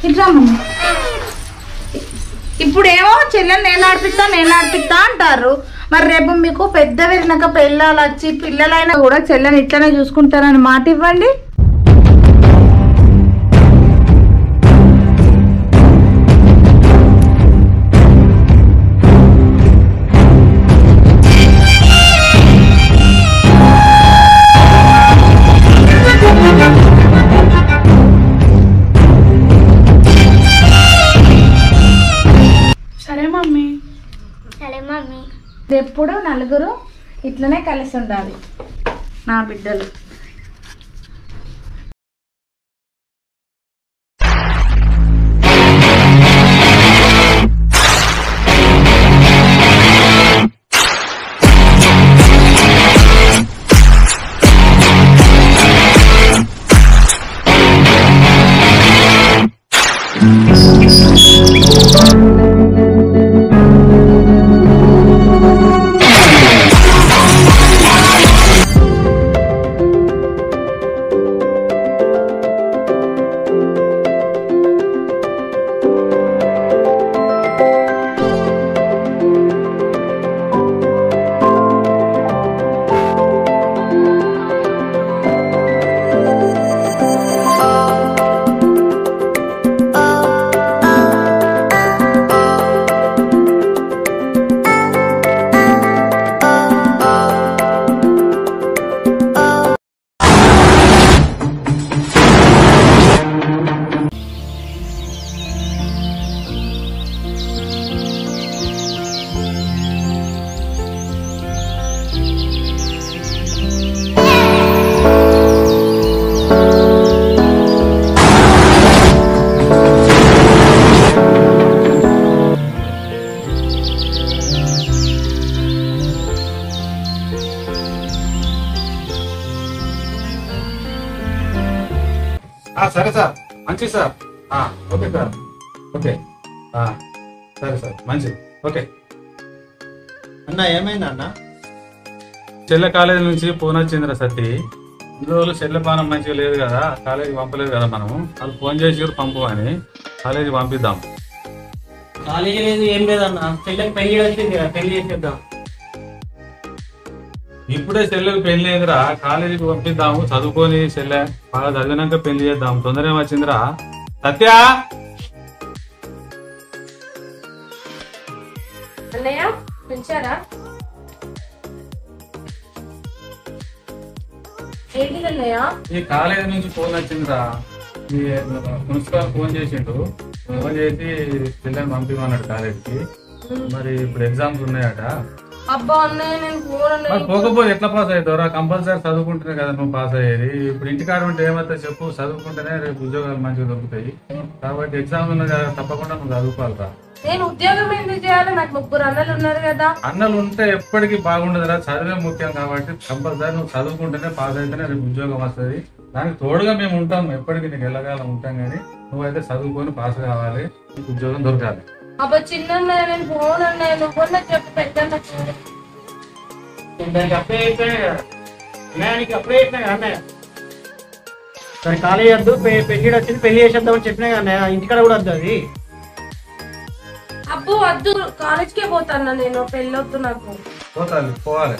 ఇట్లా ఇప్పుడేమో చెల్లెని నేను ఆడిపిస్తా అంటారు. మరి రేపు మీకు పెద్ద వెళ్ళినాక పిల్లలు వచ్చి పిల్లలైనా కూడా చెల్లెని ఇట్లనే చూసుకుంటారని మాట ఇవ్వండి. ఎప్పుడు నలుగురు ఇట్లనే కలిసి ఉండాలి నా బిడ్డలు. సరే సార్, మంచిది సార్. ఓకే సార్, ఓకే సరే సార్, మంచిది. ఓకే అన్న ఏమైంది అన్న? చెల్లె కాలేజీ నుంచి ఫోన్ వచ్చిందిరా సత్తి. ఇన్ని రోజులు చెల్లె పానం మంచిగా లేదు కదా, కాలేజీకి పంపలేదు కదా మనము. వాళ్ళు ఫోన్ చేసి పంపు అని కాలేజీకి పంపిద్దాం. కాలేజీ లేదు ఏం లేదన్న, చెల్లెకి పెళ్లి వచ్చింది కదా, పెళ్లి చేసేద్దాం. ఇప్పుడే చెల్లెకి పెళ్లి లేదురా, కాలేజీకి పంపిద్దాము. చదువుకొని చెల్లె బాగా చదివినాక పెళ్లి చేద్దాం. తొందర ఏమొచ్చిందిరా సత్య. అన్నయ్య పిలిచారా? ఏంటి అన్నయ్య? ఈ కాలేజీ నుంచి ఫోన్ వచ్చిందిరా, ఈ ప్రిన్సిపాల్ ఫోన్ చేసిండు. ఫోన్ చేసి చెల్లెని పంపిమన్నాడు కాలేజీకి. మరి ఇప్పుడు ఎగ్జామ్స్ ఉన్నాయట. అబ్బా అన్నయ్య నేను పోకపోతే ఎట్లా పాస్ అవుతావురా? కంపల్సరీ చదువుకుంటేనే కదా నువ్వు పాస్ అయ్యేది. ఇప్పుడు ఇంటికాడ ఉంటే ఏమైతే చెప్పు, చదువుకుంటేనే రేపు ఉద్యోగాలు మంచిగా దొరుకుతాయి. కాబట్టి ఎగ్జామ్ ఉన్నది కదా, తప్పకుండా నువ్వు చదువుకోవాలిరా. నేను ఉద్యోగం ఎందుకు చేయాలి? నాకు 3 అన్నలు ఉన్నారు కదా. అన్నలు ఉంటే ఎప్పటికీ బాగుండదురా, చదివే ముఖ్యం. కాబట్టి కంపల్సరీ నువ్వు చదువుకుంటేనే పాస్ అయితేనే రేపు ఉద్యోగం వస్తుంది. దానికి తోడుగా మేము ఉంటాం, ఎప్పటికీ నీకు వెళ్ళగాలం ఉంటాం. కానీ నువ్వైతే చదువుకొని పాస్ కావాలి, నీకు ఉద్యోగం దొరకాలి. అబ్బా చిన్న నేను ఫోన్ అన్నయ్య, నువ్వు చెప్పి పెద్ద అప్పుడే అయిపోయినాయి అన్నయ్య. సరే కాలేజీ వద్దు, పెళ్లి వచ్చింది, పెళ్లి చేసేద్దామని చెప్పినా కానీ ఇంటికాడ కూడా వద్దు అది. అబ్బో వద్దు, కాలేజ్కే పోతాను నేను, పెళ్ళొద్దు నాకు. పోవాలి.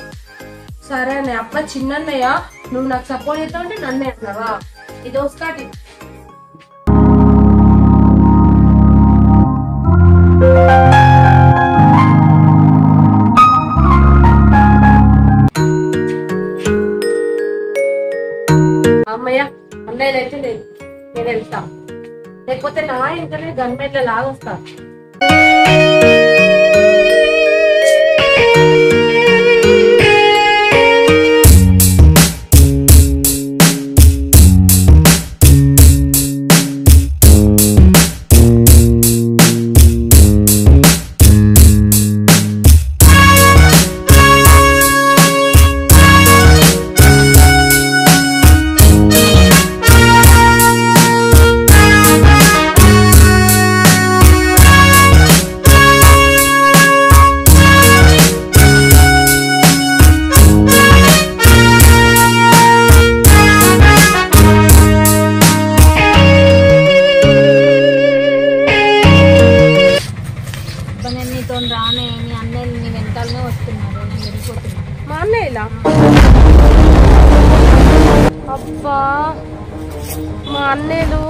సరే అన్నయ్య. అబ్బా చిన్నయ్య నువ్వు నాకు సపోర్ట్ చేస్తావు అంటే నన్నే అన్నావా? ఇది వస్తాటి. అమ్మయ్య అన్నయ్య అయితే లేదు, నేను వెళ్తా. లేకపోతే నా ఇంటనే గన్మెట్ల లాగొస్తా. అన్నయ్యలు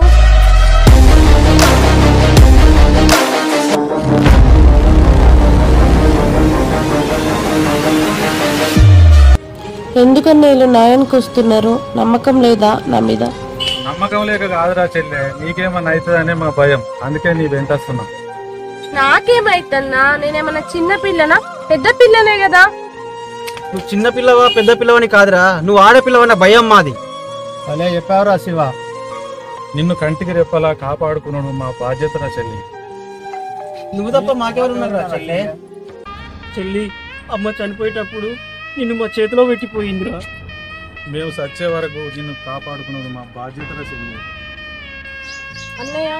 ఎందుకన్నా వీళ్ళు న్యాయానికి వస్తున్నారు? నమ్మకం లేదా నా మీద? నమ్మకం లేక కాదురా చెల్లె, నీకేమన్నా అవుతుందనే మా భయం, అందుకే నీ వెంటొస్తున్నా. నాకేమైతన్నా? నేనేమన్నా చిన్న పిల్లనా? పెద్ద పిల్లనే కదా. నువ్వు చిన్న పిల్లవా పెద్ద పిల్లవని కాదురా, నువ్వు ఆడపిల్లవన్న భయం మాది. అలే చెప్పావురా శివ. నిన్ను కంటికి రెప్పలా కాపాడుకున్నాడు మా బాధ్యతరా చెల్లి. నువ్వు తప్ప మాకెవరు ఉన్నారా చెల్లి? చెల్లి అమ్మ చనిపోయేటప్పుడు నిన్ను మా చేతిలో పెట్టిపోయిందిరా. మేము సచ్చే వరకు నిన్ను కాపాడుకున్నది మా బాధ్యతరా చెల్లి. అన్నయ్య,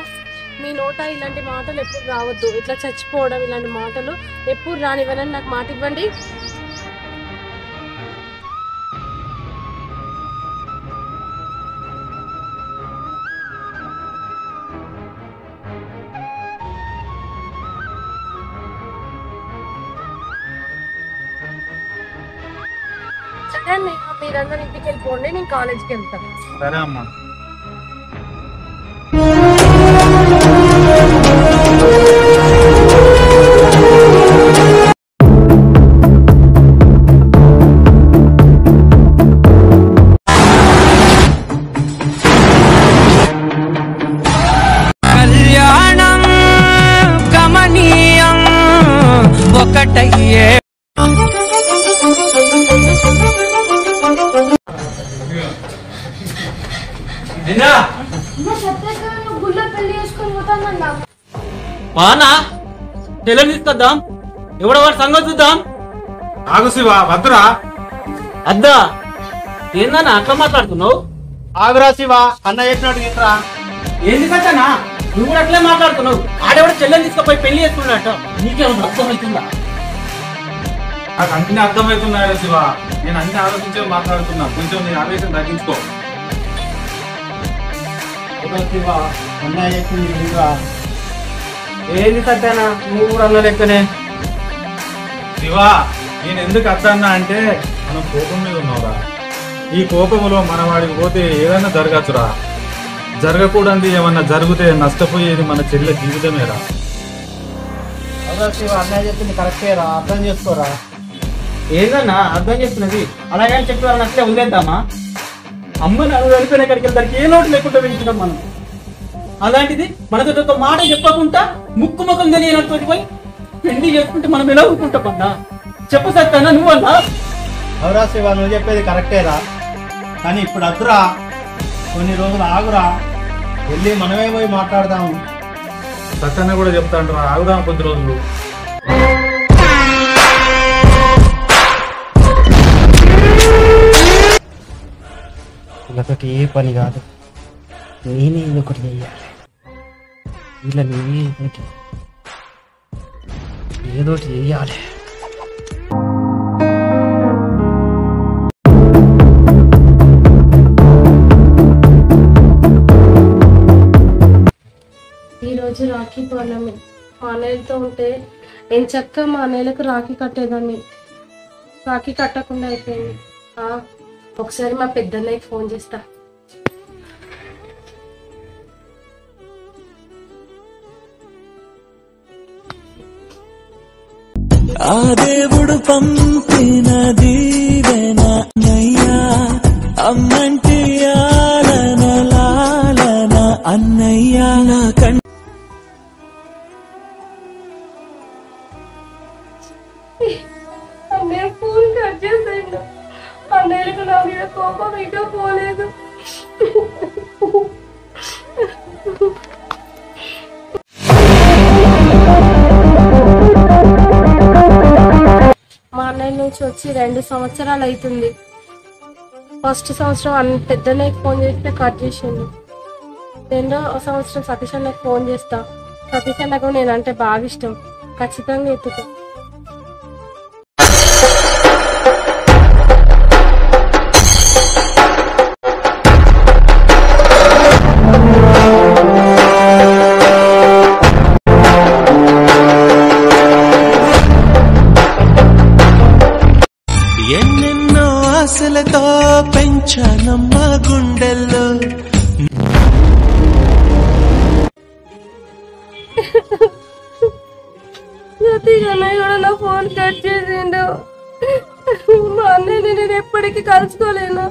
మీ నోట ఇలాంటి మాటలు ఎప్పుడు రావద్దు. ఇట్లా చచ్చిపోవడం ఇలాంటి మాటలు ఎప్పుడు రానివ్వనని నాకు మాట ఇవ్వండి. సరే అన్నయ్య, మీరందరూ ఇంటికి వెళ్ళిపోండి, నేను కాలేజ్కి వెళ్తాను. సరే అమ్మా. కళ్యాణం గమనీయం ఒకటయ్యే. పానా చెల్లెని తీసుకొద్దాం, ఎవడో వాడి సంగతి చూద్దాం. ఆగు శివ, వద్దురా. అద్దా ఏందన్నా అట్లా మాట్లాడుతున్నావు? ఆగురా శివ, అన్న చెప్పినట్టు ఇంట్రా. ఏంది కట్టనా నువ్వు కూడా అట్లే మాట్లాడుతున్నావు? ఆడేవాడు చెల్లెని తీసుకుపోయి పెళ్లి చేసుకున్నట్టు నీకేమన్నా అర్థమవుతుందా? నాకు అన్ని అర్థమవుతున్నాయా శివ, నేను అన్ని ఆలోచించే మాట్లాడుతున్నా, కొంచెం నీ ఆవేశం తగ్గించుకో. శివ అన్న చెప్పింది ఏంది కట్టనా నువ్వు కూడా అన్న లెక్కనే. శివ, నేను ఎందుకు అద్దన్నా అంటే మనం కోపం మీద ఉన్నావురా. ఈ కోపంలో మన వాడికి పోతే ఏదైనా జరగచ్చురా. జరగకూడదు ఏమన్నా జరిగితే నష్టపోయేది మన చెల్లె జీవితమేరా. శివ అన్నయ్య చెప్పింది కరెక్టేరా, అర్థం చేసుకోరా. ఏందన్నా అర్థం చేస్తున్నది? అలాగని చెప్పి వాళ్ళని అట్లే వదిలేద్దామా? అమ్మ నన్ను వెళ్ళిపోయిన కడికి దానికి ఏ లోటు లేకుండా పెంచుతాం మనం. అలాంటిది మనతో ఒక మాట చెప్పకుండా ముక్కు ముఖం తెలియనట్టు పోయి పెళ్లి చేసుకుంటే మనం ఎలా ఊరుకుంటామన్నా? చెప్పు సత్తానా నువ్వన్నా? అవురా శివ, నువ్వు చెప్పేది కరెక్టేరా, కానీ ఇప్పుడు అద్దురా, కొన్ని రోజులు ఆగురా, వెళ్ళి మనమే పోయి మాట్లాడదాము. సత్యన్న కూడా చెప్తాను రా, ఆగుదాం కొద్ది రోజులు. వీళ్ళతోటి ఏ పని కాదు, నేనే ఒకటి చెయ్యాలి. వీళ్ళని ఏదోటి చెయ్యాలి. ఈరోజు రాఖీ పౌర్ణమి. మా అన్నయ్యలతో ఉంటే నేను చక్కగా మా అన్నయ్యలకు రాఖీ కట్టేదాన్ని. రాఖీ కట్టకుండా అయిపోయింది. ఒకసారి మా పెద్దన్నయ్యకి ఫోన్ చేస్తా. ఆ దేవుడు పంపిన దీవెనయ్యా, అమ్మంటి ఆలన లాలన అన్నయ్యా నా అన్నయ్య ఫోన్ కట్ చేసేయండి. అన్నయ్యకు నా మీద కోపం ఇంకా పోలేదు. మా అన్నయ్య నుంచి వచ్చి 2 సంవత్సరాలు అవుతుంది. ఫస్ట్ సంవత్సరం పెద్దన్నయ్యకి ఫోన్ చేస్తే కట్ చేసిండు. 2వ సంవత్సరం సతీష్ అన్నకి ఫోన్ చేస్తా. సతీష్ అన్నకు నేనంటే బాగా ఇష్టం, ఖచ్చితంగా ఎత్తుకో. ఎన్నెన్నో ఆశలతో పెంచానమ్మ గుండెల్లో సతీష్ అన్నయ్య కూడా నా ఫోన్ కట్ చేసిండు. మా అన్నయ్యని నేను ఎప్పటికీ కలుసుకోలేను.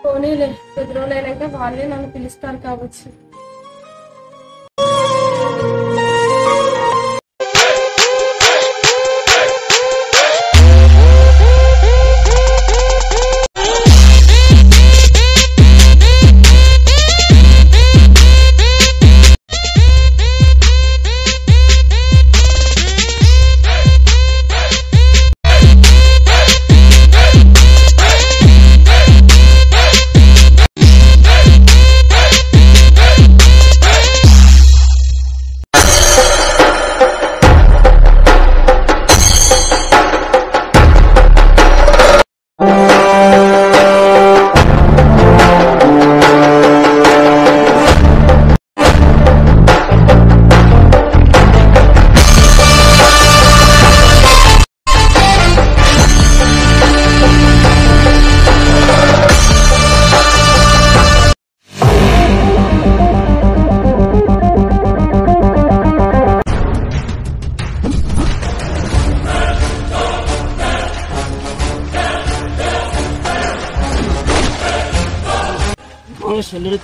పోనీలే, కొద్ది రోజులు అయినాక వాళ్ళే నన్ను పిలుస్తారు కావచ్చు.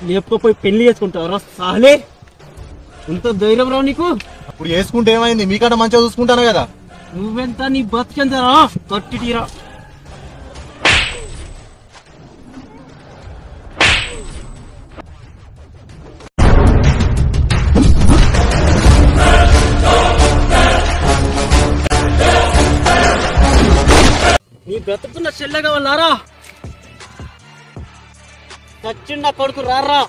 లేకపోయి పెళ్లి చేసుకుంటారా సాలే? ఎంత ధైర్యం రావు నీకు? ఇప్పుడు చేసుకుంటే ఏమైంది? మీకంటే మంచిగా చూసుకుంటాను కదా. నువ్వెంత, నీ బతికెంతరా? కట్టి తీరా. నీ బ్రతుకున్న చెల్లెగా ఉన్నారా? చచ్చిండ కొడుకు రారా.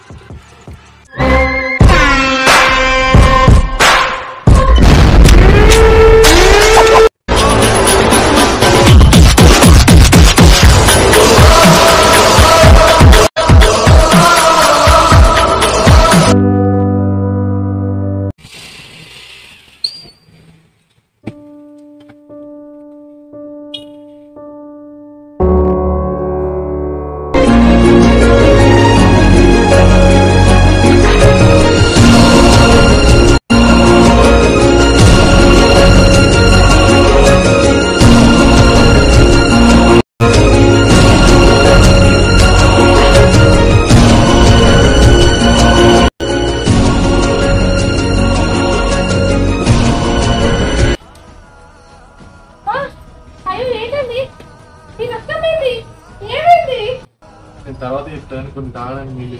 తర్వాత చెప్తాను. కొన్ని తాగడానికి నీళ్ళు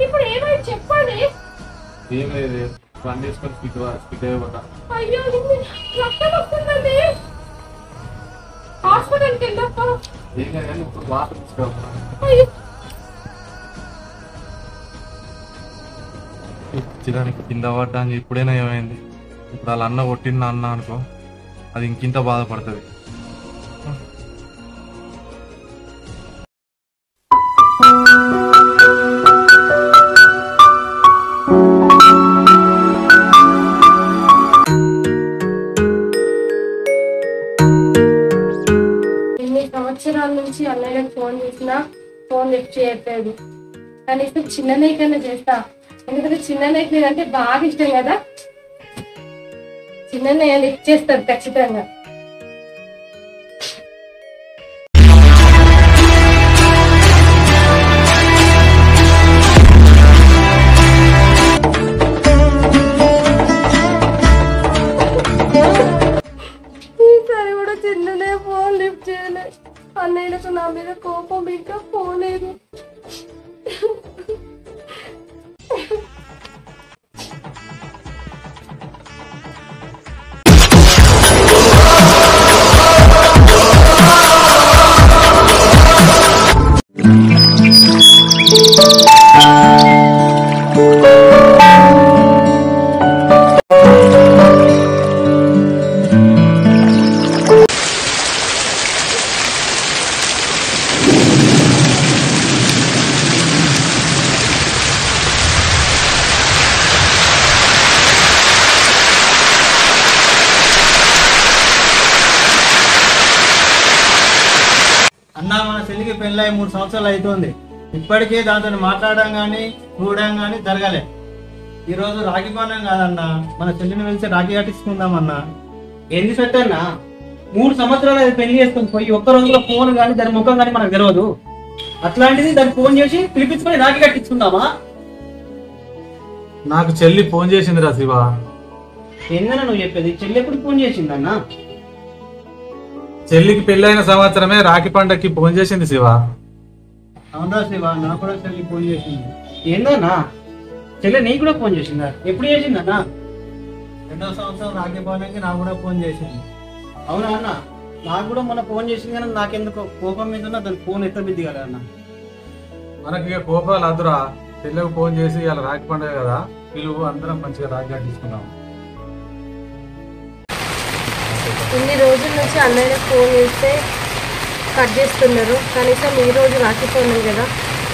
ఇప్పుడు ఏమైంది చెప్పండి. ఏం లేదు, బండి వేసుకొని స్పీడ్ అయిపోతా. అయ్యో రక్తం వస్తుందండి, హాస్పిటల్కి వెళ్ళప్ప. ఏం కానీ ఇప్పుడు వాటర్ తీసుకురా. చిరానికి కింద పడ్డా అని ఇప్పుడైనా ఏమైంది? ఇప్పుడు వాళ్ళ అన్న కొట్టిన అన్న అనుకో, అది ఇంకింత బాధపడుతుంది. సంవత్సరాల నుంచి అన్నయ్యకి ఫోన్ చేసినా ఫోన్ లిఫ్ట్ చేయట్లేదు. కనీసం చిన్ననయ్య కన్నా చేస్తా, ఎందుకంటే చిన్ననయ్యకి నేనంటే బాగా ఇష్టం కదా. చిన్ననయ్య లిఫ్ట్ చేస్తారు ఖచ్చితంగా. ఈసారి కూడా చిన్ననయ్య ఫోన్ లిఫ్ట్ చేయలేదు. అన్నయ్యలకు నా మీద కోపం ఇంకా పోలేదు. అన్న మన చెల్లికి పెళ్ళై 3 సంవత్సరాలు అవుతుంది. ఇప్పటికే దాంతో మాట్లాడడం కానీ చూడడం కానీ జరగలే. ఈ రోజు రాఖీ పండుగ కాదన్నా, మన చెల్లిని పిలిచి రాఖీ కట్టించుకుందామన్నా. ఏంది సత్యన్న 3 సంవత్సరాలు అది పెళ్లి చేసుకొని పోయి ఒక్క రోజులో ఫోన్ కానీ దాని ముఖం కానీ మనకు తెలియదు. అట్లాంటిది దానికి ఫోన్ చేసి పిలిపించుకొని రాఖీ కట్టించుకుందామా? నాకు చెల్లి ఫోన్ చేసిందిరా శివ. ఏందన్నా నువ్వు చెప్పేది? చెల్లి ఎప్పుడు ఫోన్ చేసిందన్నా? చెల్లికి పెళ్ళైన సంవత్సరమే రాఖీ పండగకి ఫోన్ చేసింది శివ. అవునా శివ, నాకు కూడా చెల్లి ఫోన్ చేసింది. ఏందన్నా చెల్లె నీకు కూడా ఫోన్ చేసిందా? ఎప్పుడు చేసిందన్నా? 2వ సంవత్సరం రాఖీ పండుగకి నాకు కూడా ఫోన్ చేసింది. అవునా అన్న? నాకు కూడా మొన్న ఫోన్ చేసింది కానీ నాకెందుకు కోపం మీద ఉన్నా దాని ఫోన్ ఎత్తబిద్ది కదా అన్న. మనకి ఇక కోపాలు అదురా. చెల్లెకు ఫోన్ చేసి ఇలా రాఖీ పండుగ కదా, పిలువు, అందరం మంచిగా రాఖీ కట్టించుకున్నాం. ఇన్ని రోజుల నుంచి అన్నయ్య ఫోన్ చేస్తే కట్ చేస్తున్నారు. కనీసం ఈ రోజు రాఖీ పండుగ కదా,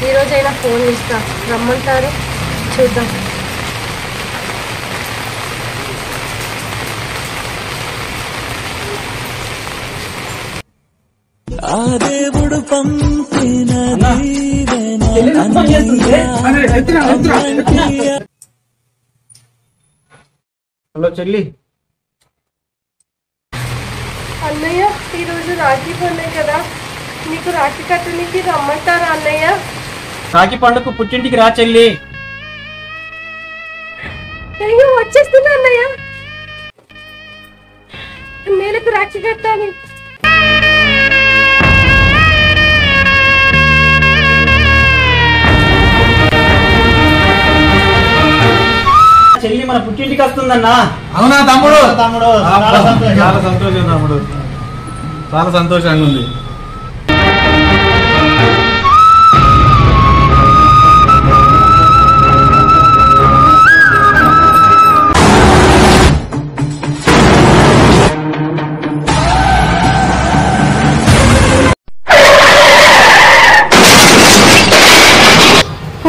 ఈ రోజైనా ఫోన్ చేస్తా, రమ్మంటారు, చూద్దాం. ఆ దేవుడు పంపిన దీవెన హలో చెల్లి. అన్నయ్య ఈరోజు రాఖీ పండుగ కదా, నీకు రాఖీ కట్టడానికి రమ్మంటారా అన్నయ్య? రాఖీ పండుగకు పుట్టింటికి రా చెల్లి. అయ్యో వచ్చేస్తున్నా అన్నయ్య, నేలకు రాఖీ కట్టాలి. చెల్లి మన పుట్టింటికి వస్తుందన్నా. అవునా తమ్ముడు? తమ్ముడు చాలా సంతోషం. చాలా సంతోషం తమ్ముడు, చాలా సంతోషంగా ఉంది.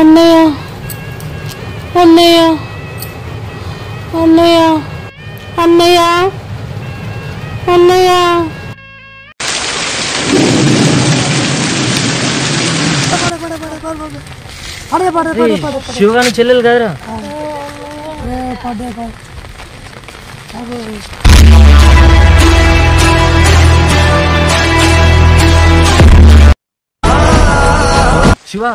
అన్నయ్య అన్నయ్య అన్నయ్య అన్నయ్య అన్నయ్య శివగాని చెల్లెలు కదరా? శివ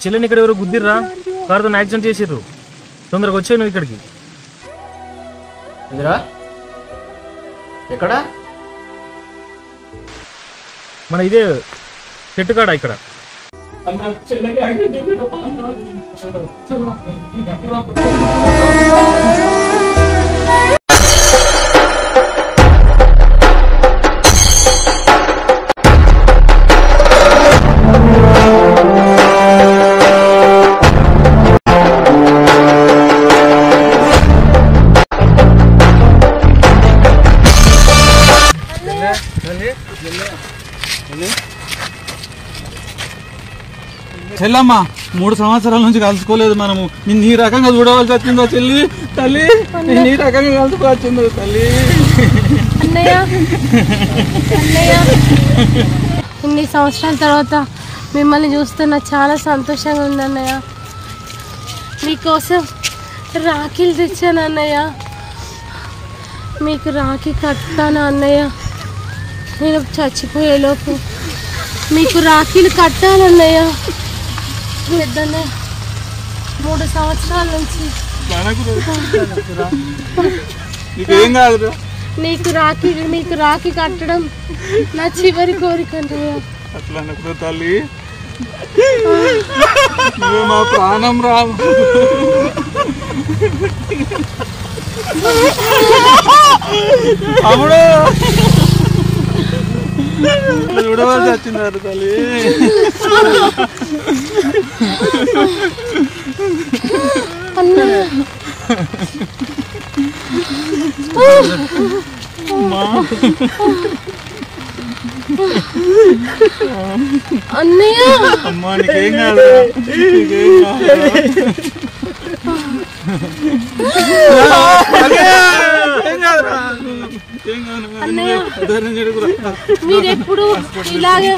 చెల్లెని ఇక్కడ ఎవరు గుద్దిర్రా? కారుతో యాక్సిడెంట్ చేసిర్రు. తొందరగా వచ్చావు నువ్వు ఇక్కడికి. ఎదురా ఎక్కడ? మన ఇదే చెట్టు కాడ ఇక్కడ. చెల్లమ్మ 3 సంవత్సరాల నుంచి కలుసుకోలేదు మనము. నిన్ను ఈ రకంగా చూడవలసి వచ్చిందో చెల్లి? తల్లి నిన్ను ఈ రకంగా కలుసుకోవచ్చిందో తల్లి? అన్నయ్య అన్నయ్య ఇన్ని సంవత్సరాల తర్వాత మిమ్మల్ని చూస్తే నాకు చాలా సంతోషంగా ఉంది అన్నయ్య. మీకోసం రాఖీలు తెచ్చాను అన్నయ్య, మీకు రాఖీ కట్టాను అన్నయ్య. నేను చచ్చిపోయేలోపు మీకు రాఖీలు కట్టాలన్నయ్య. పెద్దన్నయ్య 3 సంవత్సరాల నుంచి నీకేం కాదు, మీకు రాఖీ కట్టడం నా చివరి కోరిక అన్నయ్య. అట్లా అనుకో తల్లి, నువ్వే మా ప్రాణం రా. అమ్ముడు చూడవలసి వచ్చిందారు తల్లి. అన్నయ్య అమ్మా నీకేం కాదు, నీకేం మీరెప్పుడు ఇలాగే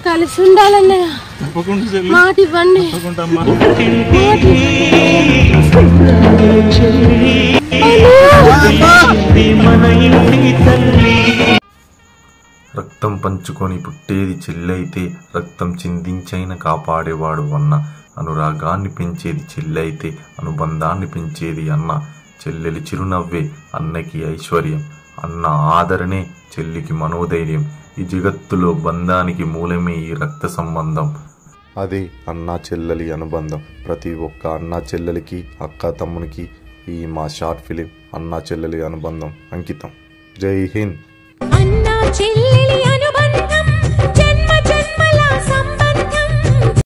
కలిసి ఉండాలన్నయ్య. తప్పకుండా చెల్లి, మాట ఇవ్వండి. తప్పకుండా అమ్మా. రక్తం పంచుకొని పుట్టేది చెల్లైతే రక్తం చిందించైన కాపాడేవాడు అన్న. అనురాగాన్ని పెంచేది చెల్లైతే అనుబంధాన్ని పెంచేది అన్న. చెల్లెలి చిరునవ్వే అన్నకి ఐశ్వర్యం, అన్న ఆదరణే చెల్లికి మనోధైర్యం. ఈ జగత్తులో బంధానికి మూలమే ఈ రక్త సంబంధం. అది అన్నా చెల్లెలి అనుబంధం. ప్రతి ఒక్క అన్నా చెల్లెలికి, అక్క తమ్మునికి ఈ మా షార్ట్ ఫిలిం అన్నా చెల్లెలి అనుబంధం అంకితం. జై హింద్. అన్నా చెల్లెలి